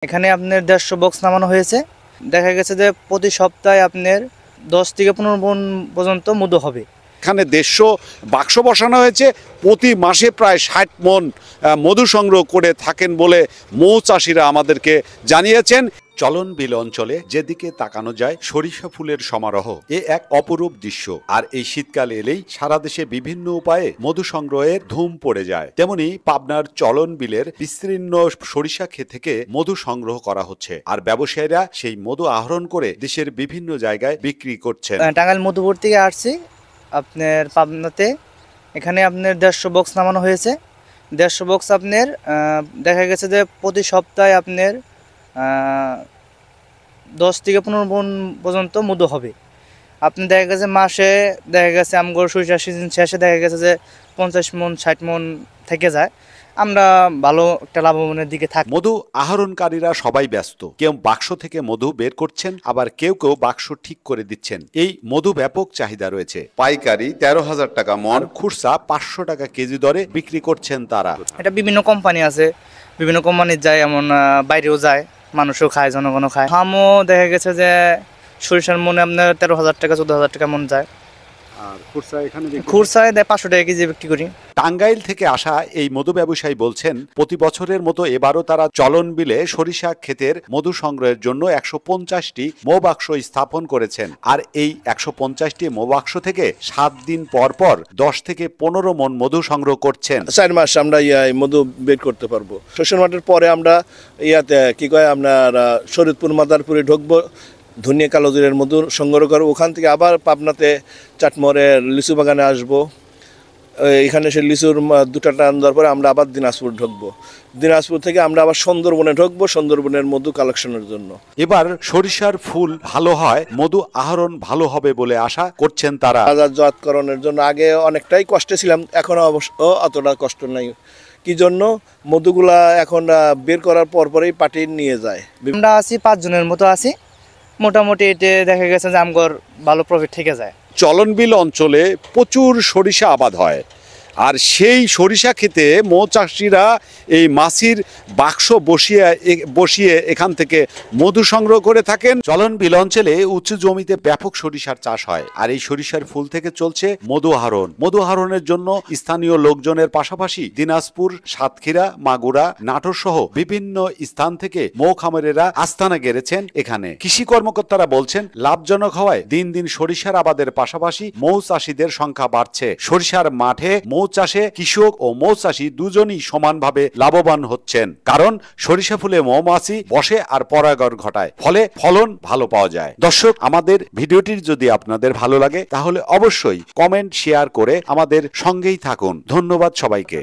এখানে আপনার 150 বক্স নামানো হয়েছে। দেখা গেছে যে প্রতি সপ্তাহে আপনার 10 থেকে 15 মণ পর্যন্ত মধু হবে। এখানে 150 বাক্স বসানো হয়েছে, প্রতি মাসে প্রায় 60 মণ মধু সংগ্রহ করে থাকেন বলে মৌ চাষিরা আমাদেরকে জানিয়েছেন। চলন বিল অঞ্চলে যেদিকে তাকানো যায় সরিষা ফুলের সমারোহ, এ এক অপরূপ দৃশ্য। আর এই শীতকাল এলেই সারা দেশে বিভিন্ন উপায়ে মধু সংগ্রহের ধুম পড়ে যায়। তেমনি পাবনার চলন বিলের বিস্তীর্ণ সরিষা ক্ষেত থেকে মধু সংগ্রহ করা হচ্ছে, আর ব্যবসায়ীরা সেই মধু আহরণ করে দেশের বিভিন্ন জায়গায় বিক্রি করছেন। টাঙ্গাইল মধুপুর থেকে আসছি আপনার পাবনাতে। এখানে আপনার 150 বক্স নামানো হয়েছে। 150 বক্স আপনার দেখা গেছে যে প্রতি সপ্তাহে আপনার 10 থেকে 15 মণ পর্যন্ত মধু হবে। আপনি দেখা গেছে মাসে দেখা গেছে আমগর সরিষা সিজন শেষে দেখা গেছে যে 50 মণ 60 মণ থেকে যায়। আমরা ভালো একটা লাভবানের দিকে থাকি। মধু আহরণকারীরা সবাই ব্যস্ত, কেউ বাক্স থেকে মধু বের করছেন, আবার কেউ কেউ বাক্স ঠিক করে দিচ্ছেন। এই মধু ব্যাপক চাহিদা রয়েছে। পাইকারি 13,000 টাকা মণ, খুচরা 500 টাকা কেজি দরে বিক্রি করছেন তারা। এটা বিভিন্ন কোম্পানি আছে, বিভিন্ন কোম্পানির যায়, এমন বাইরেও যায়, মানুষও খায়, জনগণও খায়। হামও দেখা গেছে যে সরিষার মনে আপনার 13,000 টাকা 14,000 টাকা মন যায়। আর খুচরা এখানে খুচরায় দেয় 500 টাকা কেজি বিক্রি করি। টাঙ্গাইল থেকে আসা এই মধু ব্যবসায়ী বলছেন, প্রতি বছরের মতো এবারও তারা চলন বিলে সরিষা ক্ষেতের মধু সংগ্রহের জন্য 150টি মৌ বাক্স স্থাপন করেছেন। আর এই 150টি মৌ বাক্স থেকে 7 দিন পর পর 10 থেকে 15 মণ মধু সংগ্রহ করছেন। 4 মাস আমরা মধু বের করতে পারবো। শস্য মাঠের পরে আমরা আপনার শরীয়তপুর মাদারপুরে ঢুকবো, ধনিয়া কালোজিরের মধু সংগ্রহ করবো। ওখান থেকে আবার পাবনাতে চাটমোহরের লিচু বাগানে আসবো। এখানে সে লিচুর 2টা টান দেওয়ার পরে আমরা আবার দিনাজপুর ঢুকবো। দিনাজপুর থেকে আমরা আবার সুন্দরবনে ঢুকবো, সুন্দরবনের মধু কালেকশনের জন্য। এবার সরিষার ফুল ভালো হয়, মধু আহরণ ভালো হবে বলে আশা করছেন তারা। বাজারজাতকরণের জন্য আগে অনেকটাই কষ্টে ছিলাম, এখন অবশ্য অতটা কষ্ট নাই। কি জন্য মধুগুলা এখন বের করার পরপরই পার্টি নিয়ে যায়। আমরা আছি 5 জনের মতো আছি। মোটামুটি এতে দেখা গেছে যে আমগর ভালো প্রফিট থেকে যায়। চলনবিল অঞ্চলে প্রচুর সরিষা আবাদ হয়, আর সেই সরিষা খেতে মৌ চাষিরা এই মাছির বাক্স বসিয়ে এখান থেকে মধু সংগ্রহ করে থাকেন। চলনবিল অঞ্চলে উঁচু জমিতে ব্যাপক সরিষার চাষ হয়, আর এই সরিষার ফুল থেকে চলছে মধু আহরণ। মধু আহরণের জন্য স্থানীয় লোকজনের পাশাপাশি দিনাজপুর, সাতক্ষীরা, মাগুরা, নাটোর সহ বিভিন্ন স্থান থেকে মৌ খামারেরা আস্তানা গেড়েছেন এখানে। কৃষি কর্মকর্তারা বলছেন, লাভজনক হওয়ায় দিন দিন সরিষার আবাদের পাশাপাশি মৌ চাষিদের সংখ্যা বাড়ছে। সরিষার মাঠে মৌ চাষে কৃষক ও মৌ চাষি দুজনই সমানভাবে লাভবান হচ্ছেন, কারণ সরিষা ফুলে মৌমাছি বসে আর পরাগণ ঘটায়, ফলে ফলন ভালো পাওয়া যায়। দর্শক, আমাদের ভিডিওটির যদি আপনাদের ভালো লাগে তাহলে অবশ্যই কমেন্ট, শেয়ার করে আমাদের সঙ্গেই থাকুন। ধন্যবাদ সবাইকে।